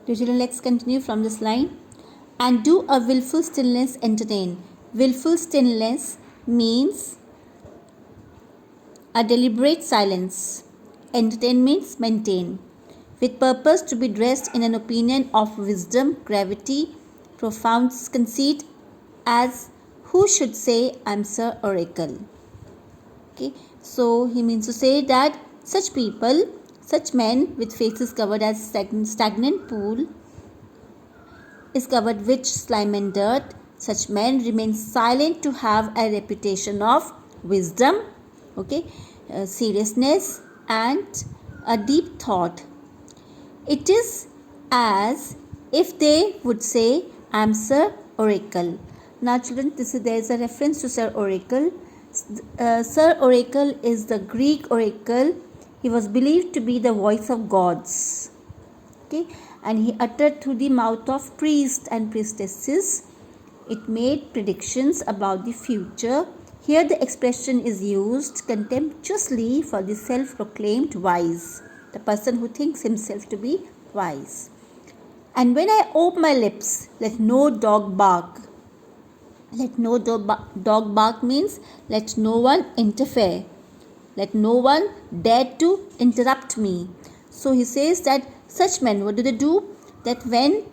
Do children, let's continue from this line. And do a willful stillness entertain. Willful stillness means a deliberate silence. Entertain means maintain. With purpose to be dressed in an opinion of wisdom, gravity, profound conceit, as who should say, I'm Sir Oracle. Okay, so he means to say that such people, such men with faces covered as stagnant pool is covered with slime and dirt, such men remain silent to have a reputation of wisdom, okay, seriousness and a deep thought. It is as if they would say, I am Sir Oracle. Now children, there is a reference to Sir Oracle. Sir Oracle is the Greek oracle. He was believed to be the voice of gods. Okay, and he uttered through the mouth of priests and priestesses. It made predictions about the future. Here the expression is used contemptuously for the self-proclaimed wise, the person who thinks himself to be wise. And when I open my lips, let no dog bark. Let no dog bark means let no one interfere. Let no one dare to interrupt me. So he says that such men, what do? That when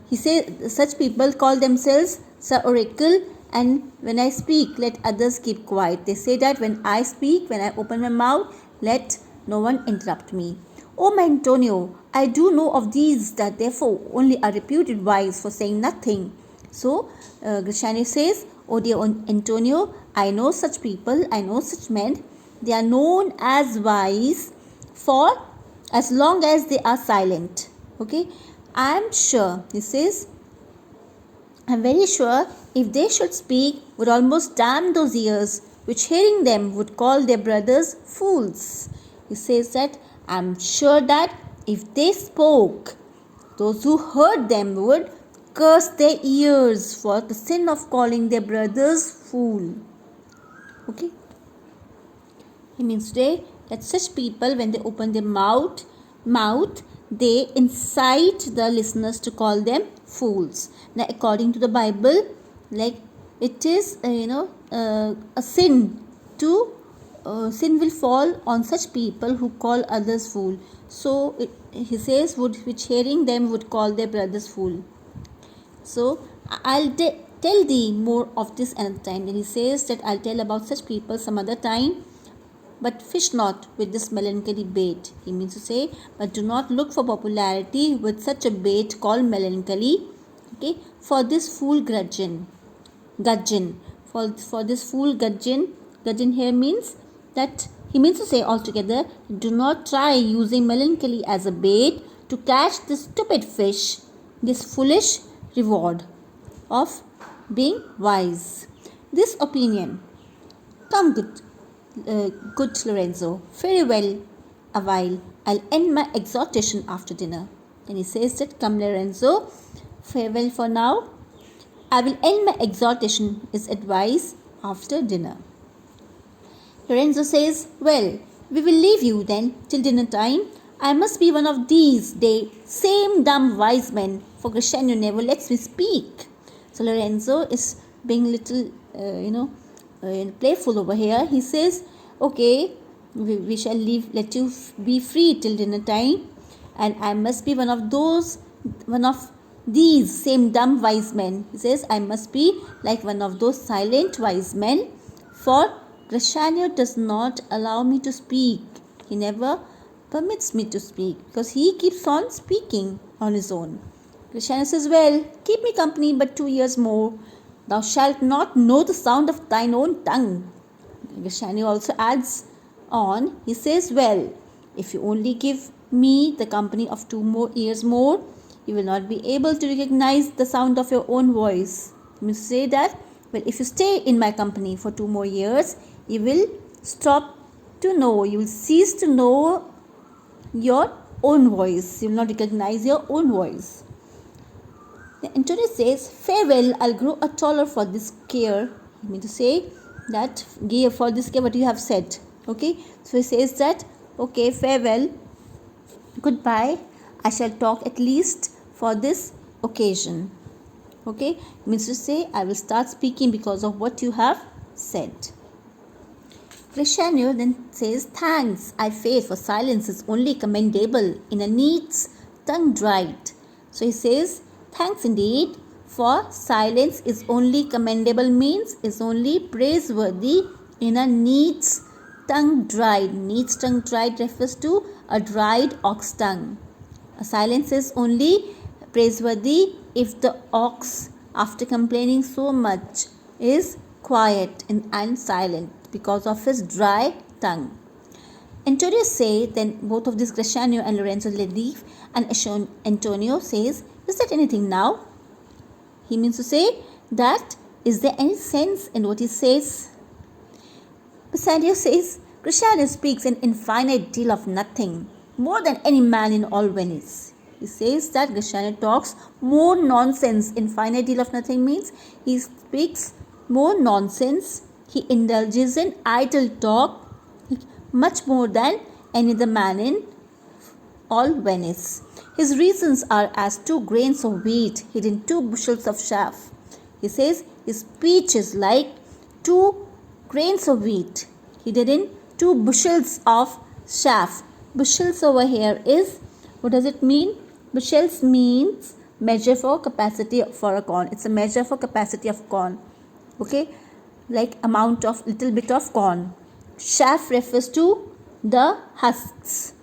he says such people call themselves Sir Oracle, and when I speak, let others keep quiet. They say that when I speak, when I open my mouth, let no one interrupt me. Oh my Antonio, I do know of these that therefore only are reputed wise for saying nothing. So Grishani says, oh dear Antonio, I know such people, I know such men. They are known as wise for as long as they are silent. Okay, I am sure, he says, I am very sure if they should speak, would almost damn those ears which hearing them would call their brothers fools. He says that I am sure that if they spoke, those who heard them would curse their ears for the sin of calling their brothers fool. Okay. He means today that such people, when they open their mouth, they incite the listeners to call them fools. Now, according to the Bible, like it is, a sin to sin will fall on such people who call others fool. So he says, which hearing them would call their brothers fool. So I'll tell thee more of this another time. Then he says that I'll tell about such people some other time. But fish not with this melancholy bait. He means to say, but do not look for popularity with such a bait called melancholy. Okay, for this fool gudgeon. For this fool gudgeon here means that he means to say altogether, do not try using melancholy as a bait to catch this stupid fish, this foolish reward of being wise. This opinion, come good Lorenzo, very well a while. I'll end my exhortation after dinner. Then he says that, come Lorenzo, farewell for now. I will end my exhortation is advice after dinner. Lorenzo says, well, we will leave you then till dinner time. I must be one of these same dumb wise men, for Grishenio never lets me speak. So Lorenzo is being little, playful over here. He says, okay, we shall let you be free till dinner time, and I must be one of these same dumb wise men. He says, I must be like one of those silent wise men, for Grishenio does not allow me to speak. He never permits me to speak because he keeps on speaking on his own. Grishenio says, well, keep me company but 2 years more. Thou shalt not know the sound of thine own tongue. Grishenio also adds on, he says, well, if you only give me the company of 2 years more, you will not be able to recognize the sound of your own voice. You must say that, well, if you stay in my company for 2 more years, you will stop to know, you will cease to know your own voice. You will not recognize your own voice. Then Antonio says, farewell, I'll grow a taller for this care. You mean to say that for this care what you have said. Okay, so he says that, okay, farewell, goodbye, I shall talk at least for this occasion. Okay, means to say I will start speaking because of what you have said. Crescenio then says, thanks, I fear, for silence is only commendable in a needs tongue dried. So he says, thanks indeed, for silence is only commendable means is only praiseworthy in a needs tongue dried. Needs tongue dried refers to a dried ox tongue. A silence is only praiseworthy if the ox, after complaining so much, is quiet and silent because of his dry tongue. Antonio says, then both of these, Crescenio and Lorenzo, leave, and Antonio says, is that anything now? He means to say that, is there any sense in what he says? Bassanio says, Crescenio speaks an infinite deal of nothing, more than any man in all Venice. He says that Crescenio talks more nonsense. Infinite deal of nothing means he speaks more nonsense. He indulges in idle talk much more than any other man in all Venice. His reasons are as 2 grains of wheat hid in 2 bushels of chaff. He says his speech is like 2 grains of wheat hidden in 2 bushels of chaff. Bushels over here is, what does it mean? Bushels means measure for capacity for a corn. It's a measure for capacity of corn. Okay, like amount of little bit of corn. Chaff refers to the husks,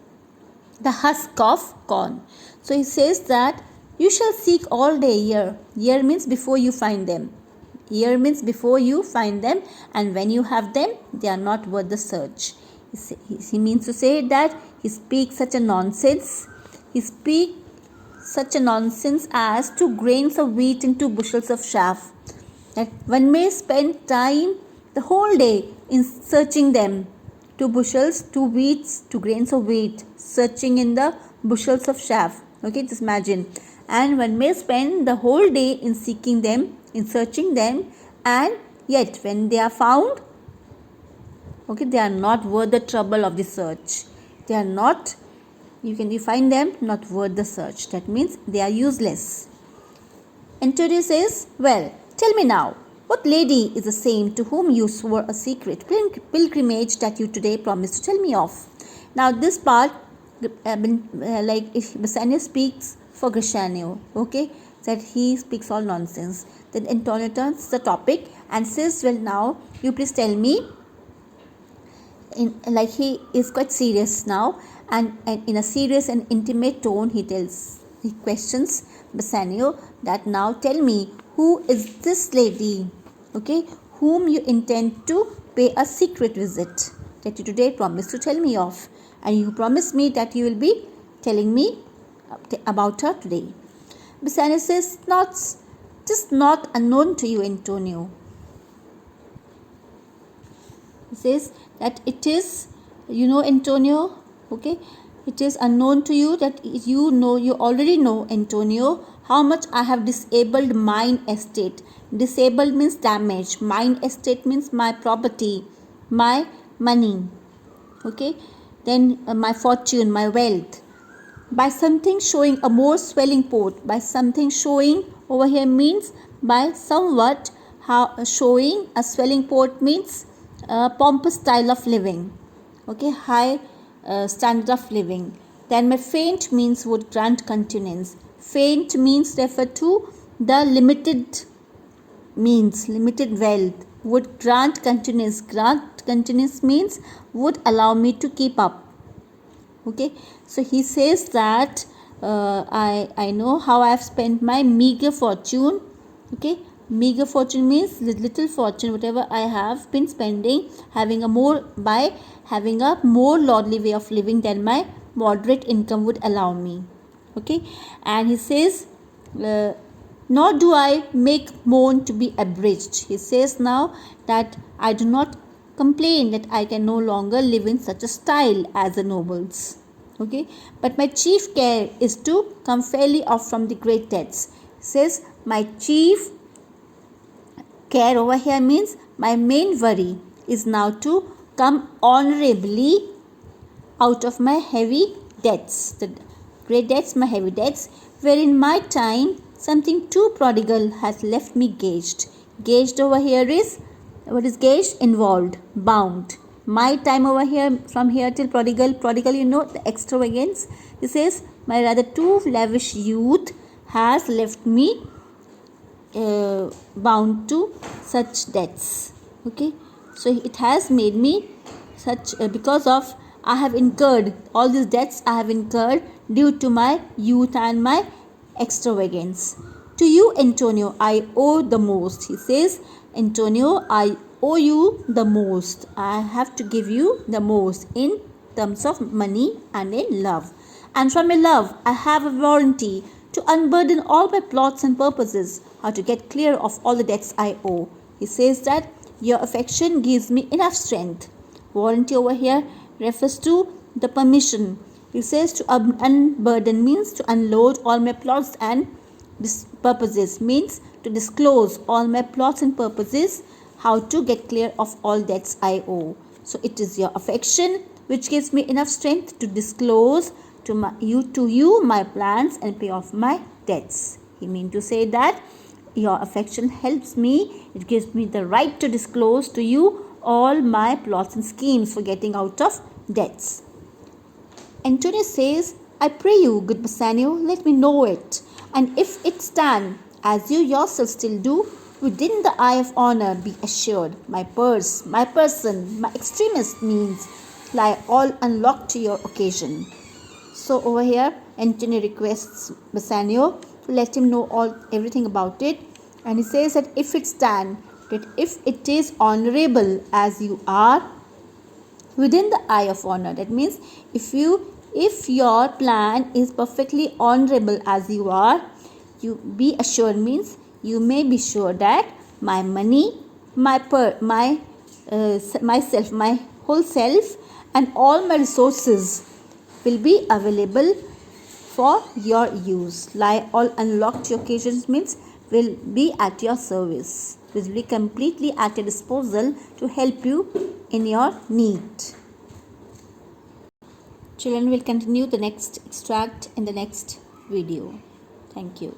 the husk of corn. So he says that you shall seek all day year. Year means before you find them. Year means before you find them, and when you have them, they are not worth the search. He means to say that he speaks such a nonsense. He speaks such a nonsense as 2 grains of wheat in 2 bushels of chaff, that one may spend time the whole day in searching them. 2 bushels, 2 wheats, 2 grains of wheat, searching in the bushels of chaff. Okay, just imagine. And one may spend the whole day in seeking them, in searching them, and yet when they are found, okay, they are not worth the trouble of the search. They are not, you find them not worth the search. That means they are useless. Antonio says, well, tell me now, what lady is the same to whom you swore a secret pilgrimage that you today promised to tell me of? Now this part, like if Bassanio speaks for Crescenio, okay, that he speaks all nonsense. Then Antonio turns the topic and says, well, now you please tell me. Like he is quite serious now, and in a serious and intimate tone he questions Bassanio that now tell me, who is this lady, okay, whom you intend to pay a secret visit that you today promised to tell me of, and you promised me that you will be telling me about her today. Bassanio says, just not unknown to you, Antonio. He says that it is, Antonio, okay, it is unknown to you that you already know, Antonio, how much I have disabled mine estate. Disabled means damage. Mine estate means my property, my money, okay, then my fortune, my wealth, by something showing a more swelling port. By something showing over here means by somewhat, showing a swelling port means pompous style of living, okay, high standard of living. Then my faint means would grant continuance. Faint means refer to the limited means, limited wealth. Would grant continuance. Grant continuance means would allow me to keep up. Okay, so he says that I know how I have spent my meager fortune. Okay, meager fortune means little fortune, whatever I have been spending, having a more lordly way of living than my moderate income would allow me. Okay, and he says, nor do I make moan to be abridged. He says now that I do not complain that I can no longer live in such a style as the nobles. Okay, but my chief care is to come fairly off from the great debts. He says my chief care over here means my main worry is now to come honorably out of my heavy debts. great debts, my heavy debts, wherein my time something too prodigal has left me gauged. Gauged over here is, what is gauged? Involved, bound. My time over here, from here till prodigal, you know, the extravagance. This is my rather too lavish youth has left me bound to such debts. Okay, so it has made me such because of I have incurred all these debts I have incurred due to my youth and my extravagance. To you, Antonio, I owe the most. He says, Antonio, I owe you the most. I have to give you the most in terms of money and in love. And from my love, I have a warranty to unburden all my plots and purposes, how to get clear of all the debts I owe. He says that your affection gives me enough strength. Warranty over here refers to the permission. He says to unburden means to unload all my plots and purposes, means to disclose all my plots and purposes, how to get clear of all debts I owe. So it is your affection which gives me enough strength to disclose to you my plans and pay off my debts. He means to say that your affection helps me, it gives me the right to disclose to you all my plots and schemes for getting out of debts. Antonio says, I pray you, good Bassanio, let me know it, and if it stand, as you yourself still do, within the eye of honor, be assured, my purse, my person, my extremest means lie all unlocked to your occasion. So over here, Antonio requests Bassanio to let him know everything about it, and he says that if it stand, that if it is honorable as you are, within the eye of honor, that means if your plan is perfectly honorable as you are, you be assured means you may be sure that my money, myself, my whole self, and all my resources will be available for your use. Lie all unlocked to occasions means will be at your service. This will be completely at your disposal to help you in your need. Children, will continue the next extract in the next video. Thank you.